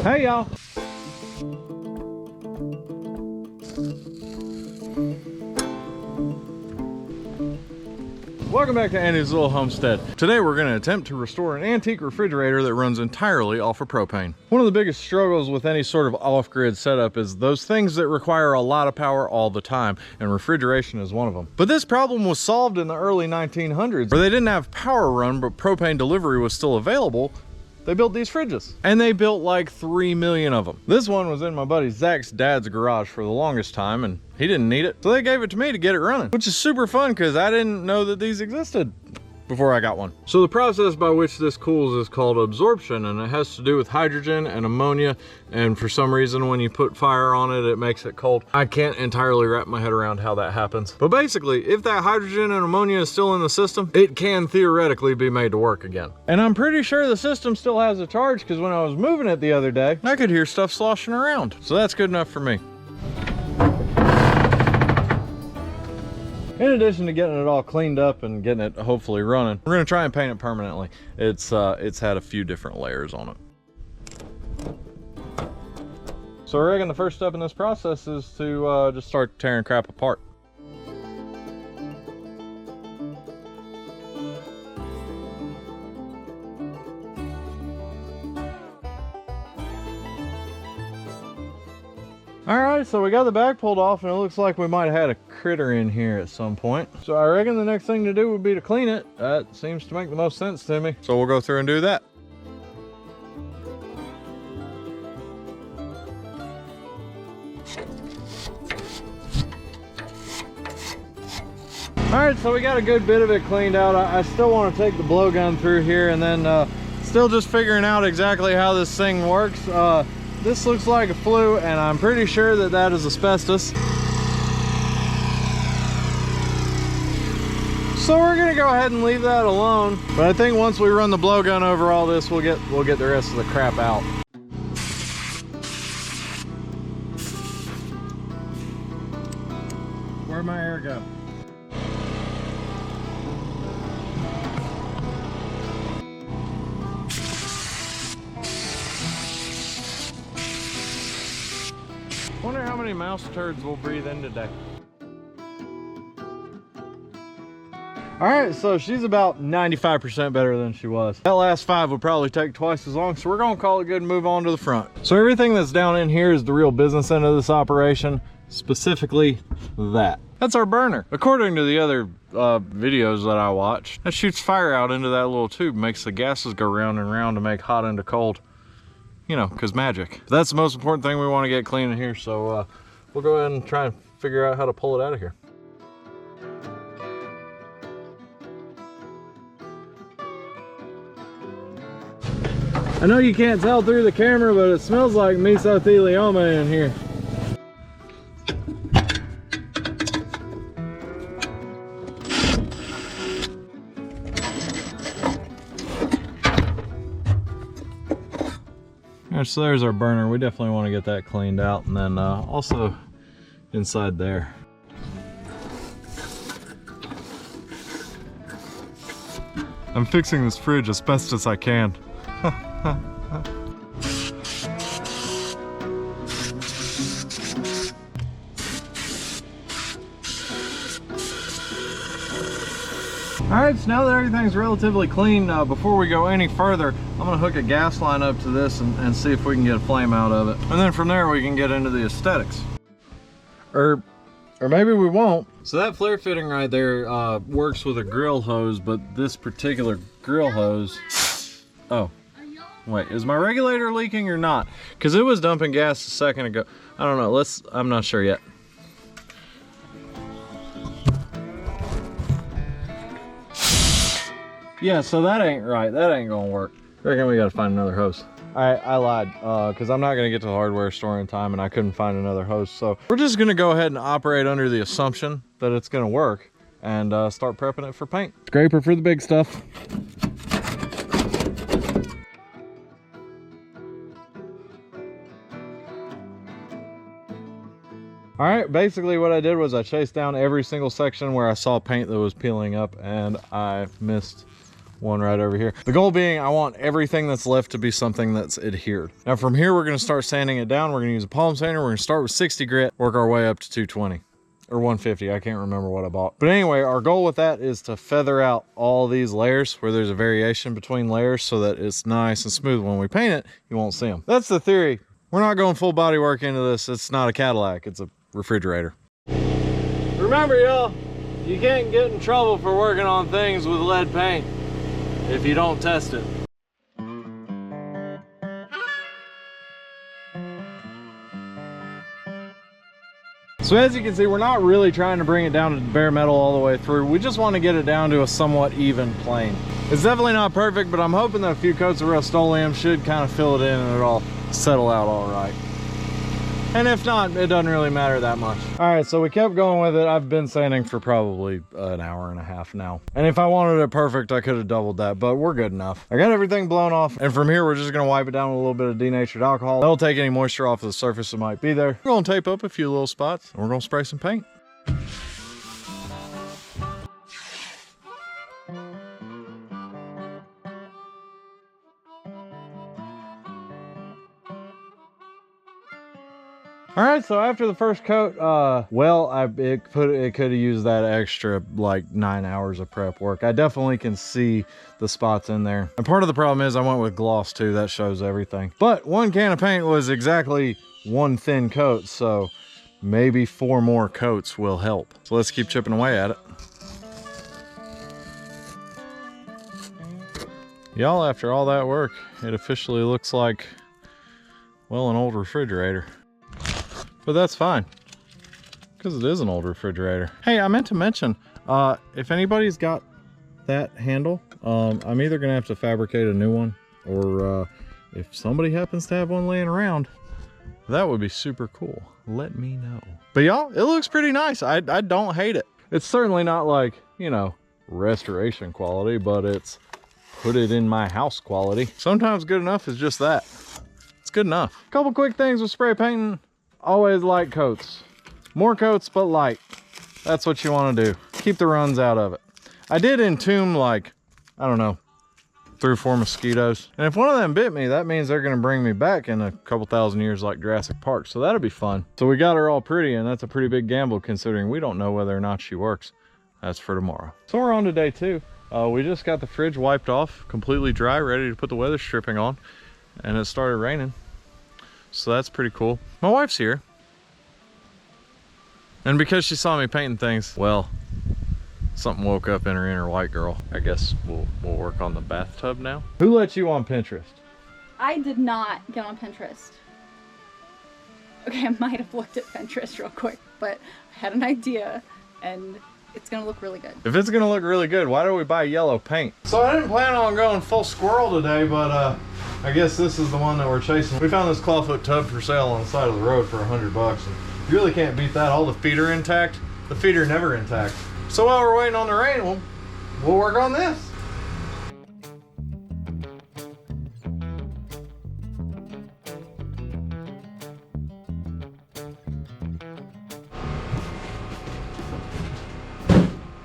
Hey y'all. Welcome back to Andy's Little Homestead. Today we're going to attempt to restore an antique refrigerator that runs entirely off of propane. One of the biggest struggles with any sort of off-grid setup is those things that require a lot of power all the time, and refrigeration is one of them. But this problem was solved in the early 1900s, where they didn't have power run but propane delivery was still available. They built these fridges, and they built like 3 million of them. This one was in my buddy Zach's dad's garage for the longest time, and he didn't need it, so they gave it to me to get it running, which is super fun because I didn't know that these existed before I got one. So the process by which this cools is called absorption, and it has to do with hydrogen and ammonia, and for some reason when you put fire on it, it makes it cold. I can't entirely wrap my head around how that happens. But basically, if that hydrogen and ammonia is still in the system, it can theoretically be made to work again. And I'm pretty sure the system still has a charge because when I was moving it the other day, I could hear stuff sloshing around. So that's good enough for me. In addition to getting it all cleaned up and getting it hopefully running, we're gonna try and paint it permanently. It's had a few different layers on it. So I reckon the first step in this process is to just start tearing crap apart. All right, so we got the back pulled off and it looks like we might have had a critter in here at some point. So I reckon the next thing to do would be to clean it. That seems to make the most sense to me. So we'll go through and do that. All right, so we got a good bit of it cleaned out. I still want to take the blowgun through here and then still just figuring out exactly how this thing works. This looks like a flue, and I'm pretty sure that that is asbestos. So we're gonna go ahead and leave that alone. But I think once we run the blowgun over all this, we'll get the rest of the crap out. Where'd my air go? Wonder how many mouse turds we'll breathe in today. All right, so she's about 95% better than she was. That last 5 would probably take twice as long, so we're gonna call it good and move on to the front. So everything that's down in here is the real business end of this operation, specifically that. That's our burner. According to the other videos that I watched, that shoots fire out into that little tube, makes the gases go round and round to make hot into cold. You know, because magic. But that's the most important thing we want to get clean in here, so we'll go ahead and try and figure out how to pull it out of here. I know you can't tell through the camera, but it smells like mesothelioma in here. So there's our burner. We definitely want to get that cleaned out, and then also inside there. I'm fixing this fridge as best as I can. All right, so now that everything's relatively clean, before we go any further, I'm gonna hook a gas line up to this and see if we can get a flame out of it. And then from there, we can get into the aesthetics. Or maybe we won't. So that flare fitting right there works with a grill hose, but this particular grill hose, oh, wait, is my regulator leaking or not? Because it was dumping gas a second ago. I don't know, I'm not sure yet. Yeah, so that ain't right. That ain't gonna work. I reckon we gotta find another hose. I lied, because I'm not gonna get to the hardware store in time and I couldn't find another hose. So we're just gonna go ahead and operate under the assumption that it's gonna work and start prepping it for paint. Scraper for the big stuff. All right, basically what I did was I chased down every single section where I saw paint that was peeling up, and I missed one right over here. The goal being I want everything that's left to be something that's adhered. Now from here, we're gonna start sanding it down. We're gonna use a palm sander. We're gonna start with 60 grit, work our way up to 220 or 150. I can't remember what I bought. But anyway, our goal with that is to feather out all these layers where there's a variation between layers so that it's nice and smooth. When we paint it, you won't see them. That's the theory. We're not going full body work into this. It's not a Cadillac, it's a refrigerator. Remember y'all, you can't get in trouble for working on things with lead paint if you don't test it. So as you can see, we're not really trying to bring it down to bare metal all the way through. We just want to get it down to a somewhat even plane. It's definitely not perfect, but I'm hoping that a few coats of Rust-Oleum should kind of fill it in and it'll settle out all right. And if not, it doesn't really matter that much. All right, so we kept going with it. I've been sanding for probably an hour and a half now. And if I wanted it perfect, I could have doubled that, but we're good enough. I got everything blown off. And from here, we're just gonna wipe it down with a little bit of denatured alcohol. That'll take any moisture off of the surface that might be there. We're gonna tape up a few little spots and we're gonna spray some paint. All right, so after the first coat, it could have used that extra like 9 hours of prep work. I definitely can see the spots in there. And part of the problem is I went with gloss too, that shows everything. But one can of paint was exactly one thin coat, so maybe 4 more coats will help. So let's keep chipping away at it. Y'all, after all that work, it officially looks like, well, an old refrigerator. But that's fine, because it is an old refrigerator. Hey, I meant to mention, if anybody's got that handle, I'm either gonna have to fabricate a new one, or if somebody happens to have one laying around, that would be super cool. Let me know. But y'all, it looks pretty nice. I don't hate it. It's certainly not like, you know, restoration quality, but it's put it in my house quality. Sometimes good enough is just that. It's good enough. Couple quick things with spray painting. Always light coats. More coats, but light. That's what you want to do. Keep the runs out of it. I did entomb like, I don't know, 3 or 4 mosquitoes. And if one of them bit me, that means they're going to bring me back in a couple thousand years like Jurassic Park. So that'll be fun. So we got her all pretty, and that's a pretty big gamble considering we don't know whether or not she works. That's for tomorrow. So we're on to day 2. We just got the fridge wiped off, completely dry, ready to put the weather stripping on. And it started raining. So that's pretty cool. My wife's here. And because she saw me painting things, well, something woke up in her inner white girl. I guess we'll work on the bathtub now. Who let you on Pinterest? I did not get on Pinterest. Okay, I might have looked at Pinterest real quick, but I had an idea and it's gonna look really good. If it's gonna look really good, why don't we buy yellow paint? So I didn't plan on going full squirrel today, but I guess this is the one that we're chasing. We found this clawfoot tub for sale on the side of the road for $100, and you really can't beat that. All the feet are intact. The feet are never intact. So while we're waiting on the rain, we'll work on this.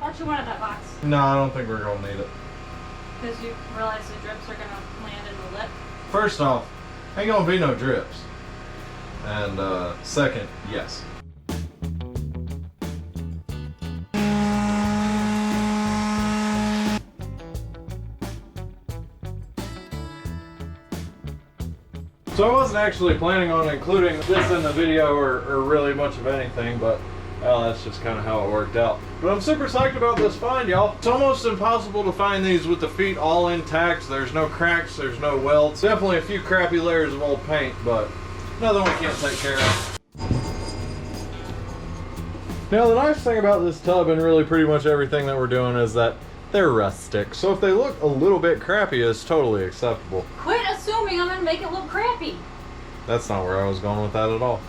Thought you wanted that box. No, I don't think we're gonna need it. Because you realize the drips are gonna land in the lip. First off, ain't gonna be no drips. And second, yes. So I wasn't actually planning on including this in the video or really much of anything, but well, that's just kind of how it worked out. But I'm super psyched about this find, y'all. It's almost impossible to find these with the feet all intact. There's no cracks, there's no welds. Definitely a few crappy layers of old paint, but nothing we can't take care of. Now the nice thing about this tub and really pretty much everything that we're doing is that they're rustic. So if they look a little bit crappy, it's totally acceptable. Quit assuming I'm gonna make it look crappy. That's not where I was going with that at all.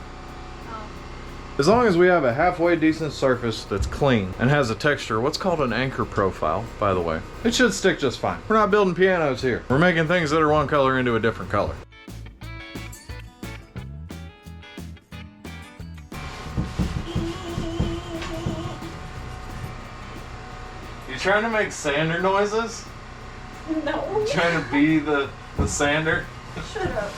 As long as we have a halfway decent surface that's clean and has a texture, what's called an anchor profile, by the way, it should stick just fine. We're not building pianos here. We're making things that are one color into a different color. You trying to make sander noises? No. Trying to be the sander. Shut up.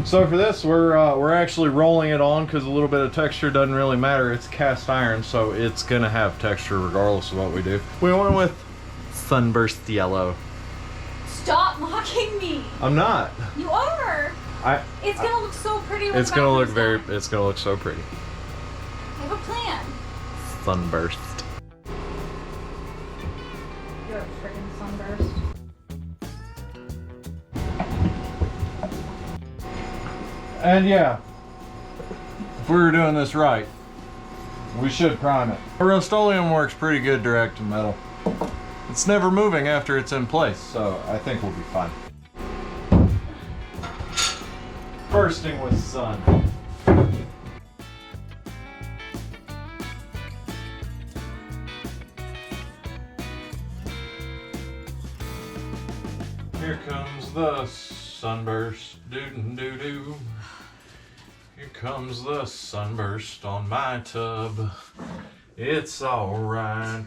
So for this, we're actually rolling it on because a little bit of texture doesn't really matter. It's cast iron, so it's gonna have texture regardless of what we do. We went with sunburst yellow. Stop mocking me. I'm not. You are. It's gonna look so pretty. It's gonna look It's gonna look so pretty. I have a plan. Sunburst. You're a freaking sunburst. And yeah, if we were doing this right, we should prime it. Rust-Oleum works pretty good direct to metal. It's never moving after it's in place, so I think we'll be fine. Bursting with sun. Here comes the sunburst, doo-doo-doo-doo. Here comes the sunburst on my tub. It's alright.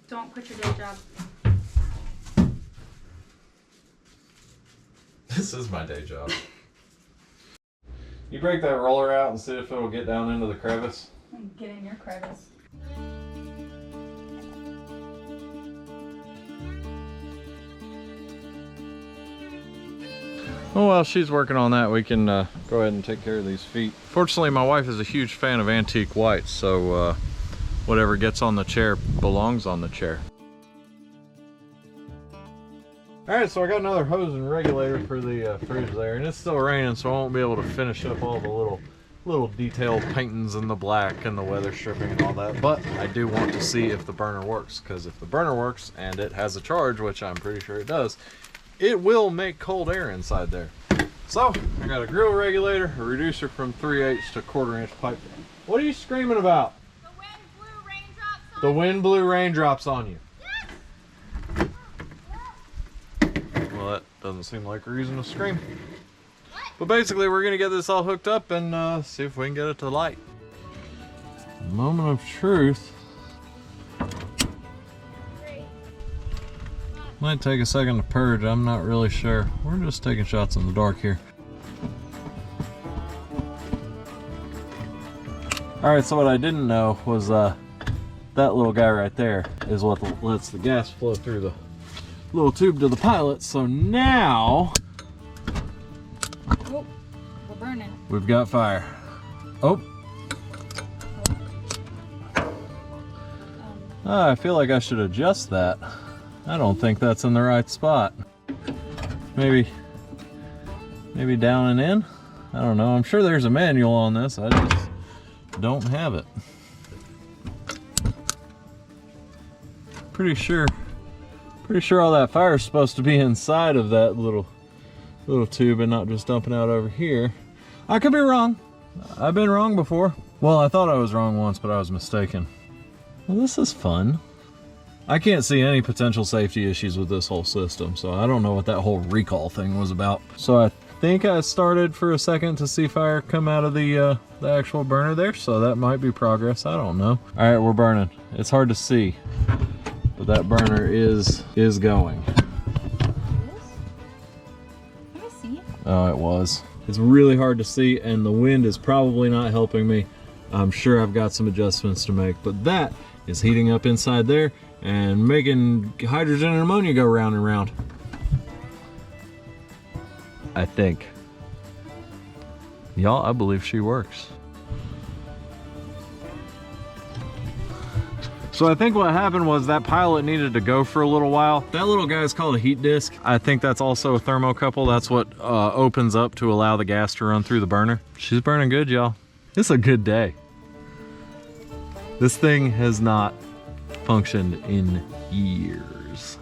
Don't quit your day job. This is my day job. You break that roller out and see if it'll get down into the crevice. Get in your crevice. Oh, while she's working on that, we can go ahead and take care of these feet. Fortunately, my wife is a huge fan of antique whites, so whatever gets on the chair belongs on the chair. All right, so I got another hose and regulator for the fridge there, and it's still raining, so I won't be able to finish up all the little detailed paintings in the black and the weather stripping and all that. But I do want to see if the burner works, because if the burner works and it has a charge, which I'm pretty sure it does, it will make cold air inside there. So I got a grill regulator, a reducer from 3/8 to 1/4 inch pipe. What are you screaming about? The wind blew raindrops on The wind blew raindrops on you. Yes. Well, that doesn't seem like a reason to scream. But basically, we're gonna get this all hooked up and see if we can get it to light. Moment of truth. Might take a second to purge, I'm not really sure. We're just taking shots in the dark here. Alright, so what I didn't know was that little guy right there is what lets the gas flow through the little tube to the pilot. So now Oh, we're burning. we've got fire. Oh. I feel like I should adjust that. I don't think that's in the right spot. Maybe down and in? I don't know. I'm sure there's a manual on this. I just don't have it. Pretty sure all that fire is supposed to be inside of that little tube and not just dumping out over here. I could be wrong. I've been wrong before. Well, I thought I was wrong once, but I was mistaken. Well, this is fun. I can't see any potential safety issues with this whole system, so I don't know what that whole recall thing was about. So I think I started for a second to see fire come out of the actual burner there, so that might be progress. I don't know. All right, we're burning. It's hard to see, but that burner is going. Can I see? Oh, it was. It's really hard to see, and the wind is probably not helping me. I'm sure I've got some adjustments to make, but that is heating up inside there and making hydrogen and ammonia go round and round. I think. Y'all, I believe she works. So I think what happened was that pilot needed to go for a little while. That little guy is called a heat disc. I think that's also a thermocouple. That's what opens up to allow the gas to run through the burner. She's burning good, y'all. It's a good day. This thing has not functioned in years.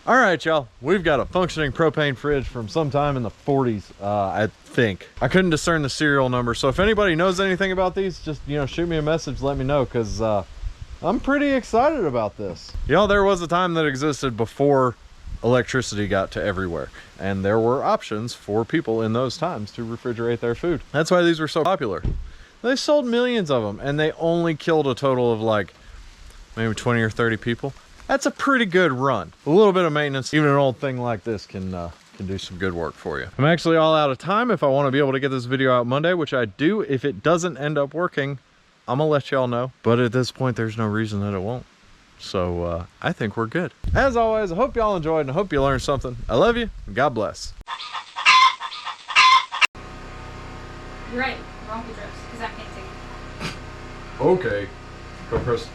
All right, y'all, we've got a functioning propane fridge from sometime in the 40s, I think. I couldn't discern the serial number, so if anybody knows anything about these, just, shoot me a message, let me know, because I'm pretty excited about this. There was a time that existed before electricity got to everywhere, and there were options for people in those times to refrigerate their food. That's why these were so popular. They sold millions of them, and they only killed a total of like maybe 20 or 30 people. That's a pretty good run. A little bit of maintenance, even an old thing like this can do some good work for you. I'm actually all out of time. If I want to be able to get this video out Monday, which I do, if it doesn't end up working, I'm gonna let y'all know. But at this point, there's no reason that it won't. So I think we're good. As always, I hope y'all enjoyed and I hope you learned something. I love you, and God bless. You're right, wrong address, because I can't take it. Okay, go press